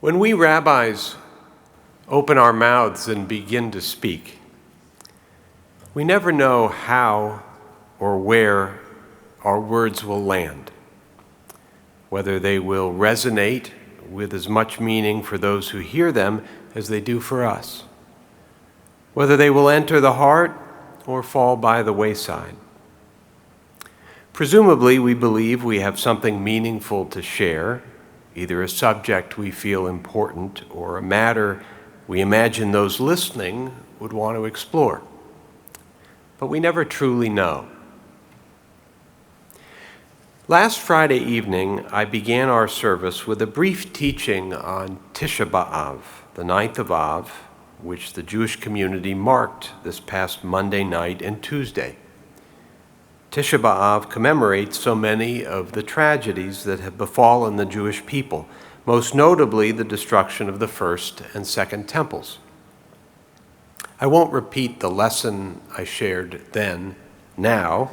When we rabbis open our mouths and begin to speak, we never know how or where our words will land, whether they will resonate with as much meaning for those who hear them as they do for us, whether they will enter the heart or fall by the wayside. Presumably, we believe we have something meaningful to share, either a subject we feel important or a matter we imagine those listening would want to explore. But we never truly know. Last Friday evening, I began our service with a brief teaching on Tisha B'Av, the 9th of Av, which the Jewish community marked this past Monday night and Tuesday. Tisha B'Av commemorates so many of the tragedies that have befallen the Jewish people, most notably the destruction of the first and second temples. I won't repeat the lesson I shared then, now,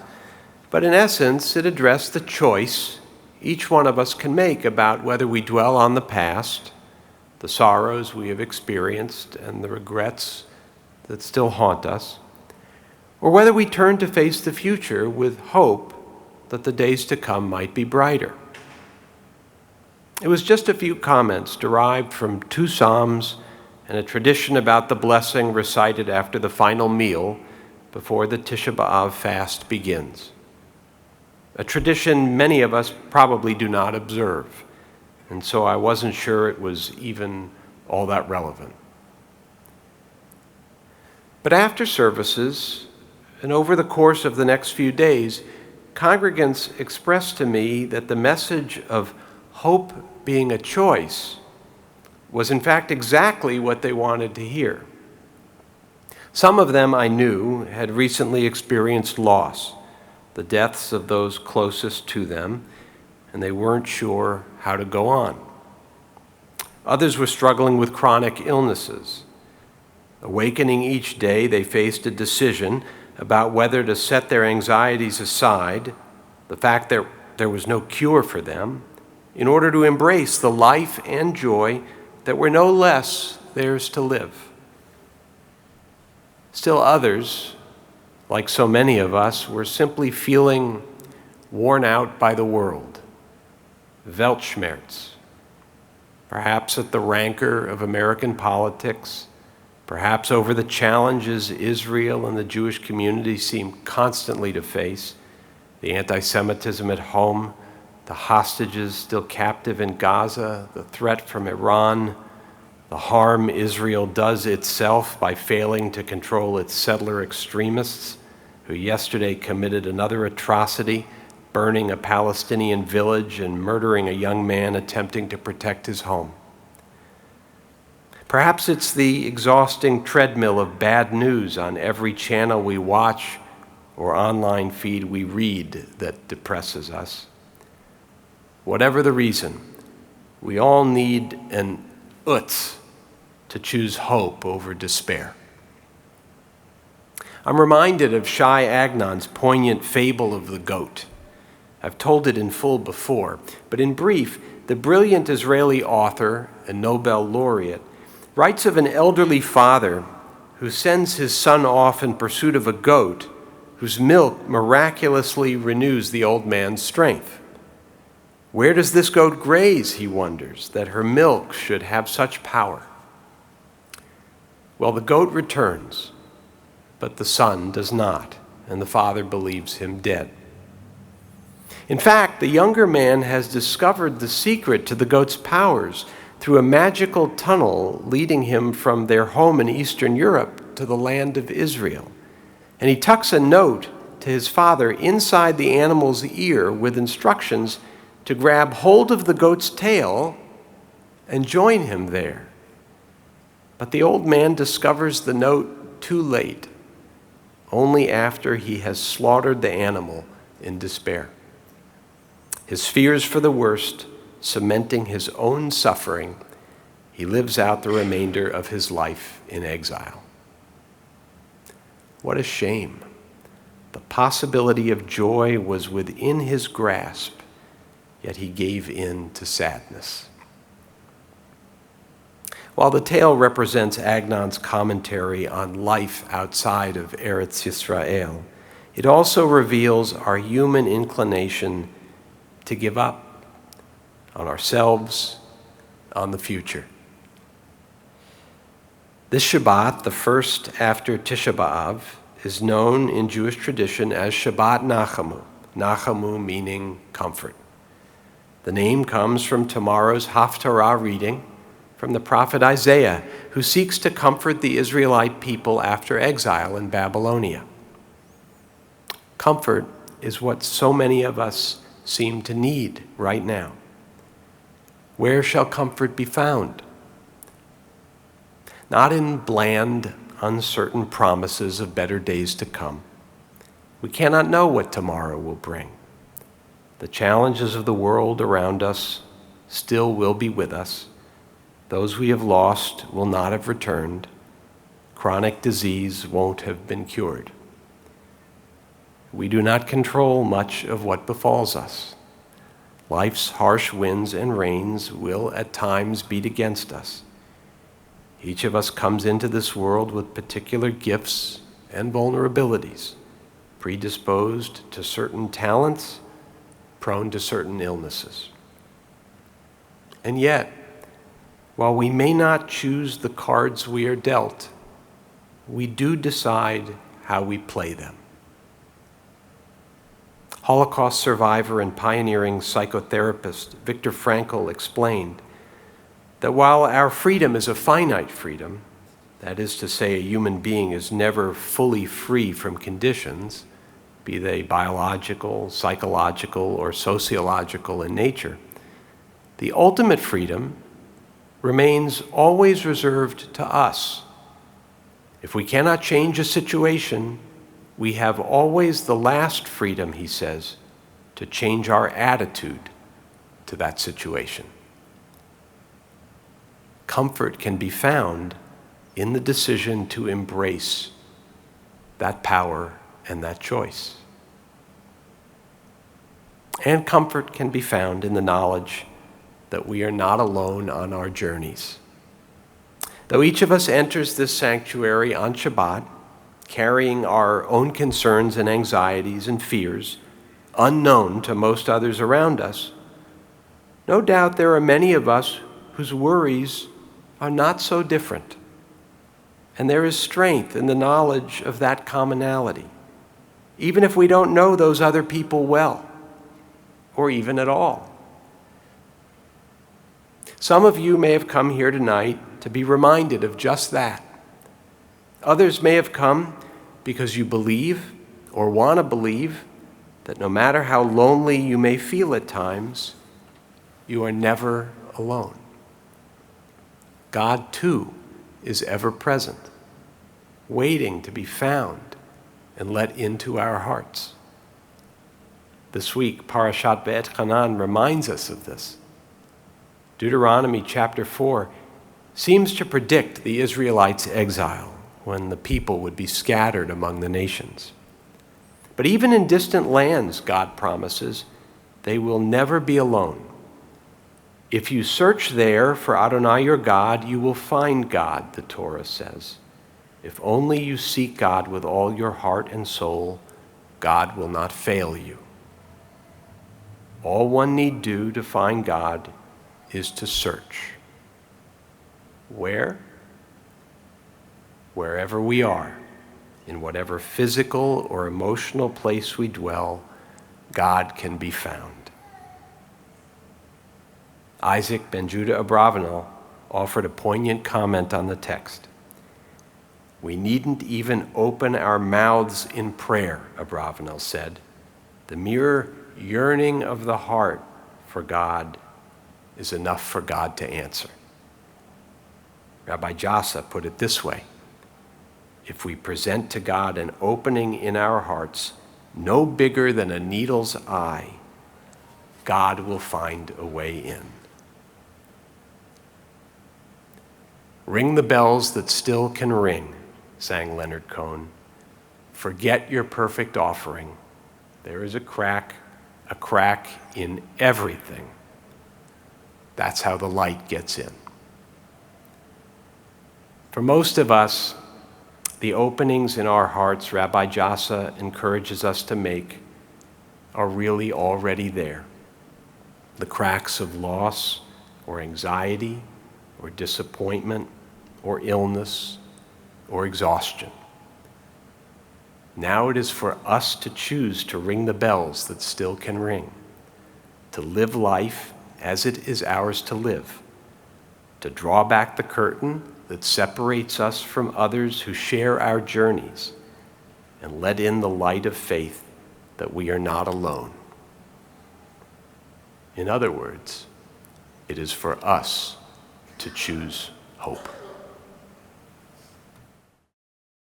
but in essence it addressed the choice each one of us can make about whether we dwell on the past, the sorrows we have experienced, and the regrets that still haunt us, or whether we turn to face the future with hope that the days to come might be brighter. It was just a few comments derived from 2 Psalms and a tradition about the blessing recited after the final meal before the Tisha B'Av fast begins. A tradition many of us probably do not observe, and so I wasn't sure it was even all that relevant. But after services, and over the course of the next few days, congregants expressed to me that the message of hope being a choice was in fact exactly what they wanted to hear. Some of them I knew had recently experienced loss, the deaths of those closest to them, and they weren't sure how to go on. Others were struggling with chronic illnesses. Awakening each day, they faced a decision about whether to set their anxieties aside, the fact that there was no cure for them, in order to embrace the life and joy that were no less theirs to live. Still others, like so many of us, were simply feeling worn out by the world, Weltschmerz, perhaps at the rancor of American politics, perhaps over the challenges Israel and the Jewish community seem constantly to face, the anti-Semitism at home, the hostages still captive in Gaza, the threat from Iran, the harm Israel does itself by failing to control its settler extremists, who yesterday committed another atrocity, burning a Palestinian village and murdering a young man attempting to protect his home. Perhaps it's the exhausting treadmill of bad news on every channel we watch or online feed we read that depresses us. Whatever the reason, we all need an utz to choose hope over despair. I'm reminded of Shai Agnon's poignant fable of the goat. I've told it in full before, but in brief, the brilliant Israeli author and Nobel laureate writes of an elderly father who sends his son off in pursuit of a goat whose milk miraculously renews the old man's strength. Where does this goat graze, he wonders, that her milk should have such power? Well, the goat returns, but the son does not, and the father believes him dead. In fact, the younger man has discovered the secret to the goat's powers through a magical tunnel leading him from their home in Eastern Europe to the land of Israel. And he tucks a note to his father inside the animal's ear with instructions to grab hold of the goat's tail and join him there. But the old man discovers the note too late, only after he has slaughtered the animal in despair. His fears for the worst cementing his own suffering, he lives out the remainder of his life in exile. What a shame. The possibility of joy was within his grasp, yet he gave in to sadness. While the tale represents Agnon's commentary on life outside of Eretz Yisrael, it also reveals our human inclination to give up on ourselves, on the future. This Shabbat, the first after Tisha B'Av, is known in Jewish tradition as Shabbat Nachamu, Nachamu meaning comfort. The name comes from tomorrow's Haftarah reading from the prophet Isaiah, who seeks to comfort the Israelite people after exile in Babylonia. Comfort is what so many of us seem to need right now. Where shall comfort be found? Not in bland, uncertain promises of better days to come. We cannot know what tomorrow will bring. The challenges of the world around us still will be with us. Those we have lost will not have returned. Chronic disease won't have been cured. We do not control much of what befalls us. Life's harsh winds and rains will at times beat against us. Each of us comes into this world with particular gifts and vulnerabilities, predisposed to certain talents, prone to certain illnesses. And yet, while we may not choose the cards we are dealt, we do decide how we play them. Holocaust survivor and pioneering psychotherapist Viktor Frankl explained that while our freedom is a finite freedom, that is to say, a human being is never fully free from conditions, be they biological, psychological, or sociological in nature, the ultimate freedom remains always reserved to us. If we cannot change a situation, we have always the last freedom, he says, to change our attitude to that situation. Comfort can be found in the decision to embrace that power and that choice. And comfort can be found in the knowledge that we are not alone on our journeys. Though each of us enters this sanctuary on Shabbat, carrying our own concerns and anxieties and fears, unknown to most others around us, no doubt there are many of us whose worries are not so different. And there is strength in the knowledge of that commonality, even if we don't know those other people well, or even at all. Some of you may have come here tonight to be reminded of just that. Others may have come because you believe or want to believe that no matter how lonely you may feel at times, you are never alone. God, too, is ever present, waiting to be found and let into our hearts. This week, Parashat Ve'etchanan reminds us of this. Deuteronomy chapter 4 seems to predict the Israelites' exile when the people would be scattered among the nations. But even in distant lands, God promises, they will never be alone. If you search there for Adonai your God, you will find God, the Torah says. If only you seek God with all your heart and soul, God will not fail you. All one need do to find God is to search. Where? Wherever we are, in whatever physical or emotional place we dwell, God can be found. Isaac ben Judah Abravanel offered a poignant comment on the text. We needn't even open our mouths in prayer, Abravanel said. The mere yearning of the heart for God is enough for God to answer. Rabbi Jassa put it this way: if we present to God an opening in our hearts no bigger than a needle's eye, God will find a way in. Ring the bells that still can ring, sang Leonard Cohen. Forget your perfect offering. There is a crack in everything. That's how the light gets in. For most of us, the openings in our hearts Rabbi Jasa encourages us to make are really already there. The cracks of loss or anxiety or disappointment or illness or exhaustion. Now it is for us to choose to ring the bells that still can ring, to live life as it is ours to live, to draw back the curtain that separates us from others who share our journeys, and let in the light of faith that we are not alone. In other words, it is for us to choose hope.